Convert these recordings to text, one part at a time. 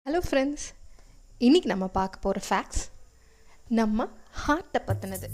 Hello friends, இன்றைக்கி நம்ம பார்க்க போகிற ஃபேக்ட்ஸ் நம்ம ஹார்ட்டை பற்றினது.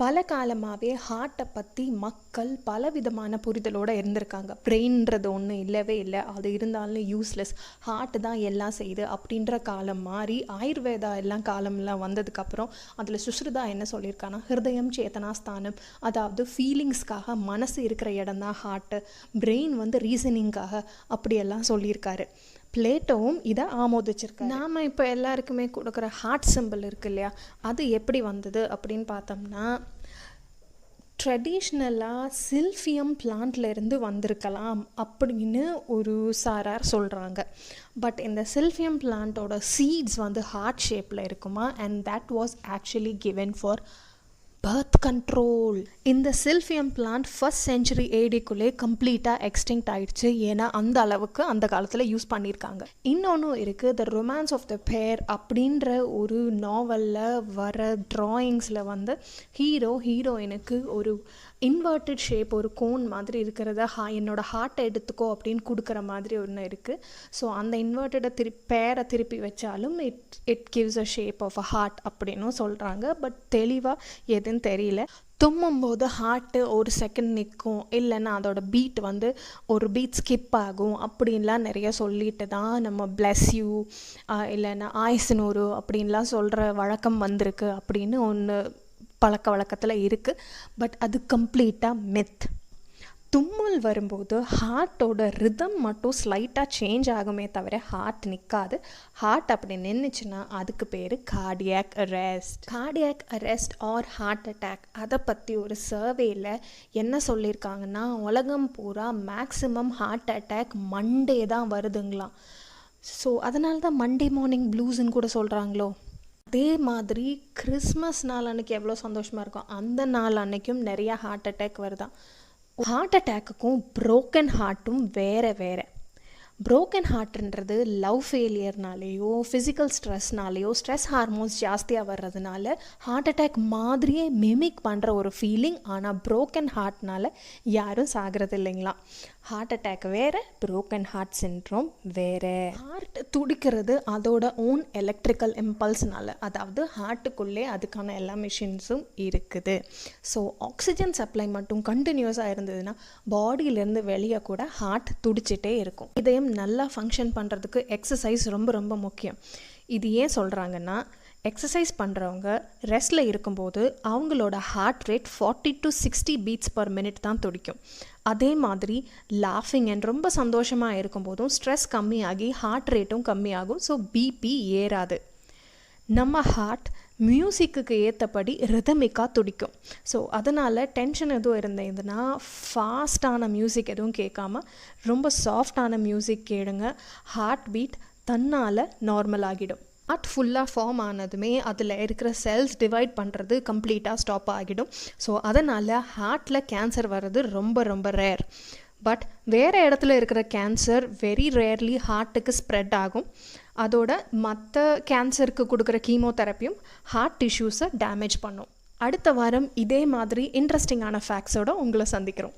பல காலமாகவே ஹார்ட்டை பற்றி மக்கள் பலவிதமான புரிதலோடு இருந்திருக்காங்க. பிரெயின்றது ஒன்று இல்லவே இல்லை, அது இருந்தாலும் யூஸ்லெஸ், ஹார்ட் தான் எல்லாம் செய்யுது அப்படின்ற காலம் மாறி ஆயுர்வேதா எல்லாம் காலம்லாம் வந்ததுக்கப்புறம் அதில் சுஷ்ருதா என்ன சொல்லியிருக்காங்கன்னா, ஹிருதயம் சேத்தனாஸ்தானம், அதாவது ஃபீலிங்ஸ்க்காக மனசு இருக்கிற இடம் தான் ஹார்ட்டு, பிரெயின் ரீசனிங்காக அப்படியெல்லாம் சொல்லியிருக்காரு. பிளேட்டோவும் இதை ஆமோதிச்சிருக்காரு. நாம் இப்போ எல்லாருக்குமே கொடுக்குற ஹார்ட் சிம்பிள் இருக்கு இல்லையா, அது எப்படி வந்தது அப்படின்னு பார்த்தோம்னா, ட்ரெடிஷ்னலாக சில்ஃபியம் பிளான்ட்லேருந்து வந்திருக்கலாம் அப்படின்னு ஒரு சாரார் சொல்கிறாங்க. பட் இந்த சில்ஃபியம் பிளான்ட்டோட சீட்ஸ் ஹார்ட் ஷேப்பில் இருக்குமா, and that was actually given for birth control. இந்த சில்ஃபியம் பிளான்ட் ஃபர்ஸ்ட் செஞ்சுரி ஏடிக்குள்ளே கம்ப்ளீட்டாக எக்ஸ்டிங்க்ட் ஆகிடுச்சு. ஏன்னா அந்த அளவுக்கு அந்த காலத்தில் யூஸ் பண்ணியிருக்காங்க. இன்னொன்று இருக்குது, த ரொமான்ஸ் ஆஃப் த பேர் அப்படின்ற ஒரு நாவலில் வர ட்ராயிங்ஸில் ஹீரோயினுக்கு ஒரு இன்வெர்டட் ஷேப், ஒரு கோன் மாதிரி இருக்கிறத என்னோட ஹார்ட்டை எடுத்துக்கோ அப்படின்னு கொடுக்குற மாதிரி ஒன்று இருக்குது. ஸோ அந்த இன்வெர்டடை பேரை திருப்பி வச்சாலும் it gives a shape of a heart அப்படின்னும் சொல்கிறாங்க. பட் தெளிவாக எதுன்னு தெரியல. தும்மும்போது ஹார்ட்டு ஒரு செகண்ட் நிற்கும், இல்லைன்னா அதோட பீட் ஒரு பீட் ஸ்கிப் ஆகும் அப்படின்லாம் நிறைய சொல்லிட்டு தான் நம்ம பிளஸ் யூ இல்லைன்னா ஆயுசுனூறு அப்படின்லாம் சொல்கிற வழக்கம் வந்திருக்கு அப்படின்னு ஒன்று பழக்க வழக்கத்தில் இருக்குது. பட் அது கம்ப்ளீட்டாக மித். தும்மல் வரும்போது ஹார்ட்டோட ரிதம் மட்டும் ஸ்லைட்டாக சேஞ்ச் ஆகுமே தவிர ஹார்ட் நிற்காது. ஹார்ட் அப்படி நின்றுச்சுன்னா அதுக்கு பேர் cardiac arrest. Cardiac arrest or heart attack, அதை பற்றி ஒரு சர்வேயில் என்ன சொல்லியிருக்காங்கன்னா, உலகம் பூரா மேக்ஸிமம் ஹார்ட் அட்டாக் மண்டே தான் வருதுங்களாம். ஸோ அதனால தான் மண்டே மார்னிங் ப்ளூஸ்ன்னு கூட சொல்கிறாங்களோ. அதே மாதிரி கிறிஸ்மஸ் நாள் அன்றைக்கி எவ்வளோ சந்தோஷமாக இருக்கும், அந்த நாள் அன்றைக்கும் நிறையா ஹார்ட் அட்டாக் வருதான். ஹார்ட் அட்டாக்குக்கும் ப்ரோக்கன் ஹார்ட்டும் வேறு. ப்ரோக்கன் ஹார்ட்ன்றது லவ் ஃபெயிலியர்னாலேயோ ஃபிசிக்கல் ஸ்ட்ரெஸ்னாலேயோ ஸ்ட்ரெஸ் ஹார்மோன்ஸ் ஜாஸ்தியாக வர்றதுனால ஹார்ட் அட்டாக் மாதிரியே மிமிக் பண்ணுற ஒரு ஃபீலிங். ஆனால் ப்ரோக்கன் ஹார்ட்னால் யாரும் சாகிறது இல்லைங்களா. ஹார்ட் அட்டாக் வேறு, ப்ரோக்கன் ஹார்ட் சிண்ட்ரோம் வேறு. ஹார்ட் துடிக்கிறது அதோட ஓன் எலக்ட்ரிக்கல் இம்பல்ஸ்னால, அதாவது ஹார்ட்டுக்குள்ளே அதுக்கான எல்லா மிஷின்ஸும் இருக்குது. ஸோ ஆக்சிஜன் சப்ளை மட்டும் கண்டினியூஸாக இருந்ததுன்னா பாடியிலேருந்து வெளியே கூட ஹார்ட் துடிச்சிட்டே இருக்கும். இதயம் நல்லா ஃபங்க்ஷன் பண்ணுறதுக்கு எக்ஸசைஸ் ரொம்ப முக்கியம். இது ஏன் சொல்கிறாங்கன்னா, எக்ஸசைஸ் பண்ணுறவங்க ரெஸ்ட்டில் இருக்கும்போது அவங்களோட heart rate 40 to 60 beats per minute தான் துடிக்கும். அதே மாதிரி லாஃபிங் அண்ட் ரொம்ப சந்தோஷமாக இருக்கும்போதும் ஸ்ட்ரெஸ் கம்மியாகி ஹார்ட் ரேட்டும் கம்மியாகும். ஸோ பிபி ஏறாது. நம்ம ஹார்ட் மியூசிக்கு ஏற்றபடி ரிதமிக்காக துடிக்கும். ஸோ அதனால் டென்ஷன் எதுவும் இருந்ததுன்னா ஃபாஸ்டான மியூசிக் எதுவும் கேட்காம ரொம்ப சாஃப்டான மியூசிக் கேளுங்க. ஹார்ட் பீட் தன்னால் நார்மல் ஆகிடும். ஹார்ட் ஃபுல்லாக ஃபார்ம் ஆனதுமே அதில் இருக்கிற செல்ஸ் டிவைட் பண்ணுறது கம்ப்ளீட்டாக ஸ்டாப் ஆகிடும். ஸோ அதனால் ஹார்ட்டில் கேன்சர் வர்றது ரொம்ப ரேர். பட் வேறு இடத்துல இருக்கிற கேன்சர் வெரி ரேர்லி ஹார்ட்டுக்கு ஸ்ப்ரெட் ஆகும். அதோட மற்ற கேன்சருக்கு கொடுக்குற கீமோதெரப்பியும் ஹார்ட் டிஷ்யூஸை டேமேஜ் பண்ணும். அடுத்த வாரம் இதே மாதிரி இன்ட்ரெஸ்டிங்கான ஃபேக்ட்ஸோடு உங்களை சந்திக்கிறோம்.